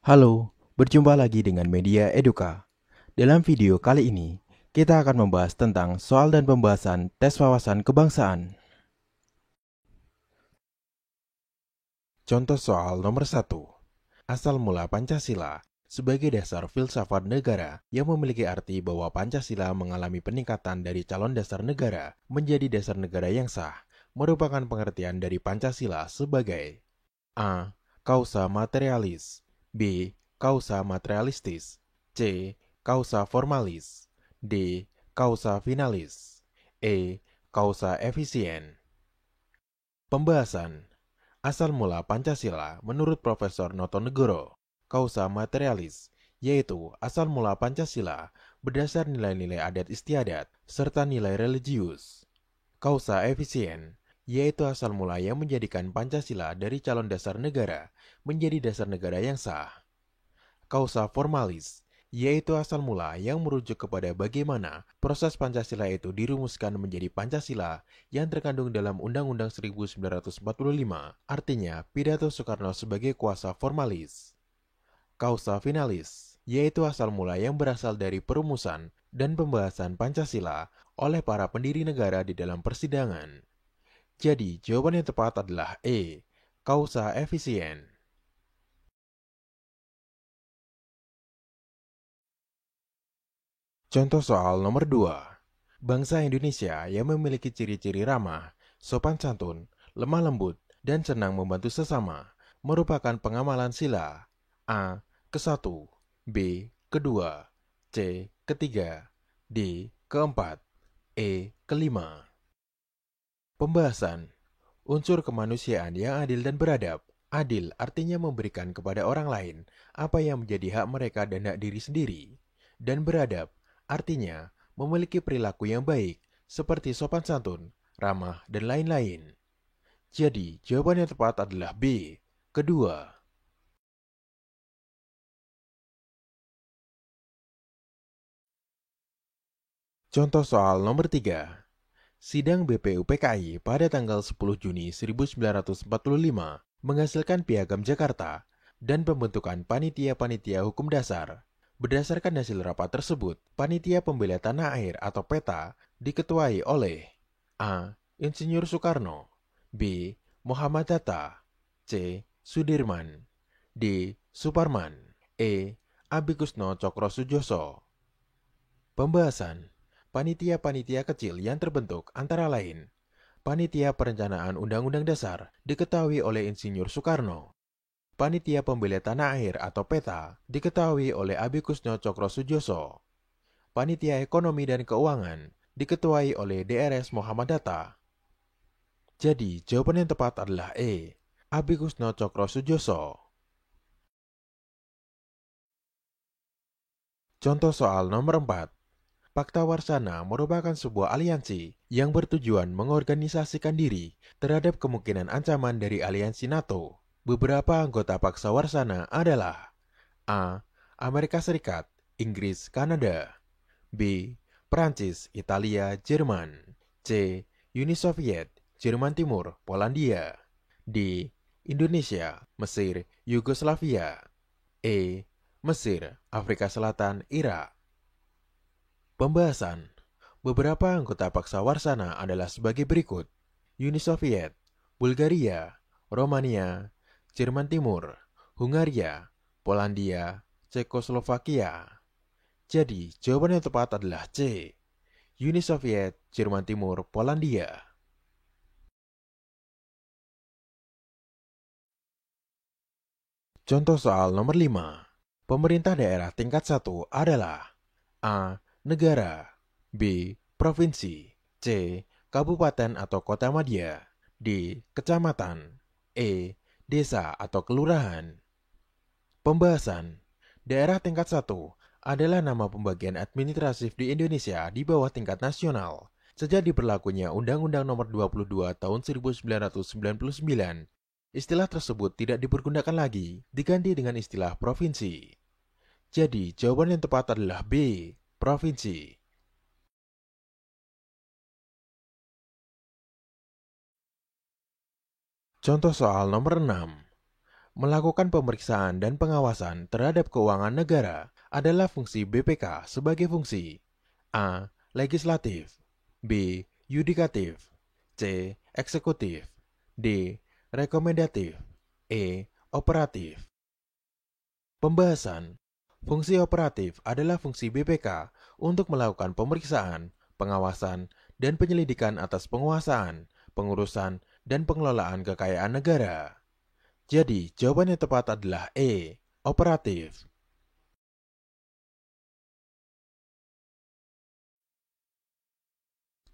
Halo, berjumpa lagi dengan Media Eduka. Dalam video kali ini, kita akan membahas tentang soal dan pembahasan tes wawasan kebangsaan. Contoh soal nomor 1. Asal mula Pancasila sebagai dasar filsafat negara yang memiliki arti bahwa Pancasila mengalami peningkatan dari calon dasar negara menjadi dasar negara yang sah, merupakan pengertian dari Pancasila sebagai A. Kausa materialis, B. Kausa materialistis, C. Kausa formalis, D. Kausa finalis, E. Kausa efisien. Pembahasan. Asal mula Pancasila menurut Profesor Notonegoro, kausa materialis, yaitu asal mula Pancasila berdasar nilai-nilai adat istiadat serta nilai religius. Kausa efisien, yaitu asal mula yang menjadikan Pancasila dari calon dasar negara menjadi dasar negara yang sah. Kausa formalis, yaitu asal mula yang merujuk kepada bagaimana proses Pancasila itu dirumuskan menjadi Pancasila yang terkandung dalam Undang-Undang 1945, artinya pidato Soekarno sebagai kuasa formalis. Kausa finalis, yaitu asal mula yang berasal dari perumusan dan pembahasan Pancasila oleh para pendiri negara di dalam persidangan. Jadi, jawaban yang tepat adalah E. Kausa efisien. Contoh soal nomor 2. Bangsa Indonesia yang memiliki ciri-ciri ramah, sopan santun, lemah lembut, dan senang membantu sesama merupakan pengamalan sila A. Ke-1, B. Kedua, C. Ketiga, D. Keempat, E. Kelima. Pembahasan. Unsur kemanusiaan yang adil dan beradab. Adil artinya memberikan kepada orang lain apa yang menjadi hak mereka dan hak diri sendiri. Dan beradab artinya memiliki perilaku yang baik seperti sopan santun, ramah, dan lain-lain. Jadi, jawaban yang tepat adalah B. Kedua. Contoh soal nomor 3. Sidang BPUPKI pada tanggal 10 Juni 1945 menghasilkan Piagam Jakarta dan pembentukan Panitia-Panitia Hukum Dasar. Berdasarkan hasil rapat tersebut, Panitia Pembela Tanah Air atau PETA diketuai oleh A. Insinyur Soekarno, B. Muhammad Hatta, C. Sudirman, D. Suparman, E. Abikusno Cokro Sujoso. Pembahasan. Panitia-panitia kecil yang terbentuk antara lain Panitia Perencanaan Undang-Undang Dasar diketahui oleh Insinyur Soekarno. Panitia Pembela Tanah Air atau PETA diketahui oleh Abikusno Cokro Sujoso. Panitia Ekonomi dan Keuangan diketuai oleh DRS Muhammad Hatta. Jadi, jawaban yang tepat adalah E. Abikusno Cokro Sujoso. Contoh soal nomor 4. Pakta Warsana merupakan sebuah aliansi yang bertujuan mengorganisasikan diri terhadap kemungkinan ancaman dari aliansi NATO. Beberapa anggota Pakta Warsana adalah A. Amerika Serikat, Inggris, Kanada, B. Prancis, Italia, Jerman, C. Uni Soviet, Jerman Timur, Polandia, D. Indonesia, Mesir, Yugoslavia, E. Mesir, Afrika Selatan, Irak. Pembahasan. Beberapa anggota Paksa Warsana adalah sebagai berikut. Uni Soviet, Bulgaria, Romania, Jerman Timur, Hungaria, Polandia, Cekoslovakia. Jadi, jawaban yang tepat adalah C. Uni Soviet, Jerman Timur, Polandia. Contoh soal nomor 5. Pemerintah daerah tingkat 1 adalah A. Negara, B. Provinsi, C. Kabupaten atau kota madya, D. Kecamatan, E. Desa atau kelurahan. Pembahasan. Daerah tingkat 1 adalah nama pembagian administratif di Indonesia di bawah tingkat nasional. Sejak diberlakunya Undang-Undang Nomor 22 Tahun 1999, istilah tersebut tidak dipergunakan lagi, diganti dengan istilah provinsi. Jadi, jawaban yang tepat adalah B. Provinsi. Contoh soal nomor 6. Melakukan pemeriksaan dan pengawasan terhadap keuangan negara adalah fungsi BPK sebagai fungsi A. Legislatif, B. Yudikatif, C. Eksekutif, D. Rekomendatif, E. Operatif. Pembahasan. Fungsi operatif adalah fungsi BPK untuk melakukan pemeriksaan, pengawasan, dan penyelidikan atas penguasaan, pengurusan, dan pengelolaan kekayaan negara. Jadi, jawaban yang tepat adalah E. Operatif.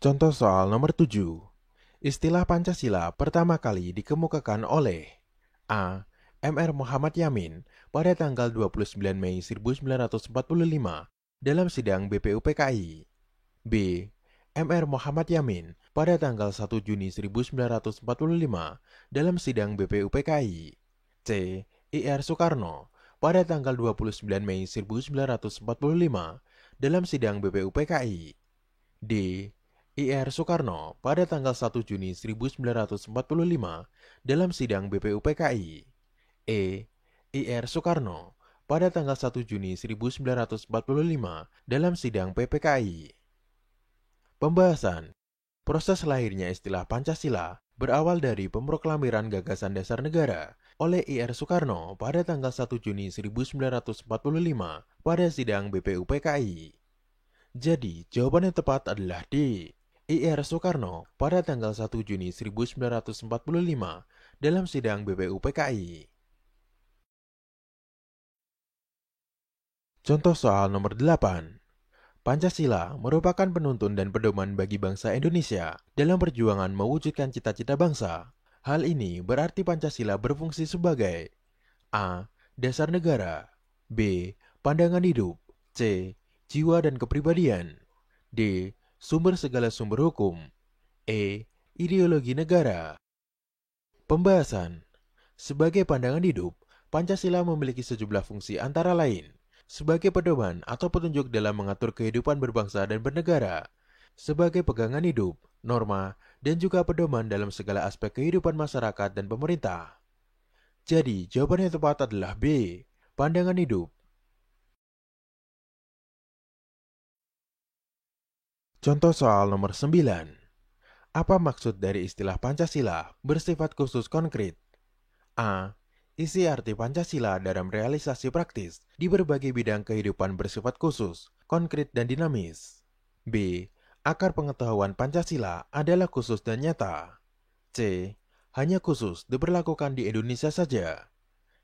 Contoh soal nomor 7. Istilah Pancasila pertama kali dikemukakan oleh A. M.R. Muhammad Yamin pada tanggal 29 Mei 1945 dalam sidang BPUPKI. B. M.R. Muhammad Yamin pada tanggal 1 Juni 1945 dalam sidang BPUPKI. C. I.R. Soekarno pada tanggal 29 Mei 1945 dalam sidang BPUPKI. D. I.R. Soekarno pada tanggal 1 Juni 1945 dalam sidang BPUPKI. E. I.R. Soekarno pada tanggal 1 Juni 1945 dalam sidang PPKI. Pembahasan. Proses lahirnya istilah Pancasila berawal dari pemroklamiran gagasan dasar negara oleh I.R. Soekarno pada tanggal 1 Juni 1945 pada sidang BPUPKI. Jadi, jawaban yang tepat adalah D. I.R. Soekarno pada tanggal 1 Juni 1945 dalam sidang BPUPKI. Contoh soal nomor 8. Pancasila merupakan penuntun dan pedoman bagi bangsa Indonesia dalam perjuangan mewujudkan cita-cita bangsa. Hal ini berarti Pancasila berfungsi sebagai A. Dasar negara, B. Pandangan hidup, C. Jiwa dan kepribadian, D. Sumber segala sumber hukum, E. Ideologi negara. Pembahasan. Sebagai pandangan hidup, Pancasila memiliki sejumlah fungsi antara lain sebagai pedoman atau petunjuk dalam mengatur kehidupan berbangsa dan bernegara, sebagai pegangan hidup, norma, dan juga pedoman dalam segala aspek kehidupan masyarakat dan pemerintah. Jadi, jawaban yang tepat adalah B. Pandangan hidup. Contoh soal nomor 9. Apa maksud dari istilah Pancasila bersifat khusus konkret? A. Isi arti Pancasila dalam realisasi praktis di berbagai bidang kehidupan bersifat khusus, konkret dan dinamis. B. Akar pengetahuan Pancasila adalah khusus dan nyata. C. Hanya khusus diberlakukan di Indonesia saja.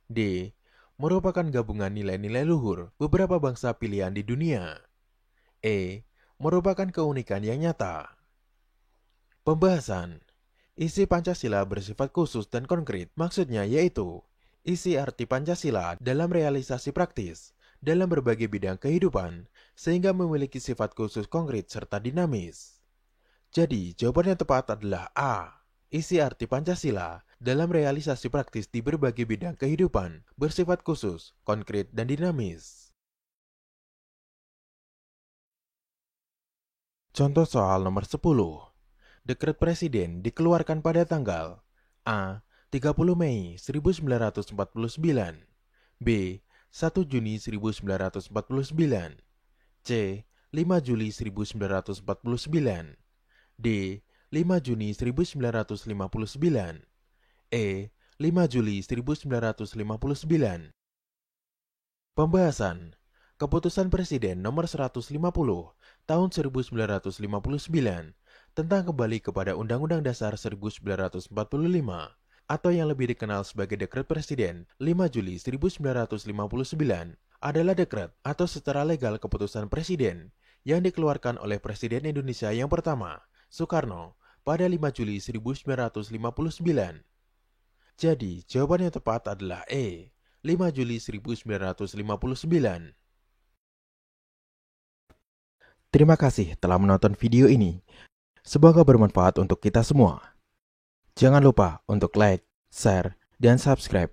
D. Merupakan gabungan nilai-nilai luhur beberapa bangsa pilihan di dunia. E. Merupakan keunikan yang nyata. Pembahasan. Isi Pancasila bersifat khusus dan konkret, maksudnya yaitu isi arti Pancasila dalam realisasi praktis, dalam berbagai bidang kehidupan, sehingga memiliki sifat khusus konkret serta dinamis. Jadi, jawaban yang tepat adalah A. Isi arti Pancasila dalam realisasi praktis di berbagai bidang kehidupan, bersifat khusus, konkret, dan dinamis. Contoh soal nomor 10. Dekret Presiden dikeluarkan pada tanggal A. 30 Mei 1949, B. 1 Juni 1949, C. 5 Juli 1949, D. 5 Juni 1959, E. 5 Juli 1959. Pembahasan. Keputusan Presiden nomor 150 tahun 1959 tentang kembali kepada Undang-Undang Dasar 1945 atau yang lebih dikenal sebagai Dekret Presiden 5 Juli 1959 adalah dekret atau secara legal keputusan Presiden yang dikeluarkan oleh Presiden Indonesia yang pertama, Soekarno, pada 5 Juli 1959. Jadi, jawaban yang tepat adalah E, 5 Juli 1959. Terima kasih telah menonton video ini. Semoga bermanfaat untuk kita semua. Jangan lupa untuk like, share, dan subscribe.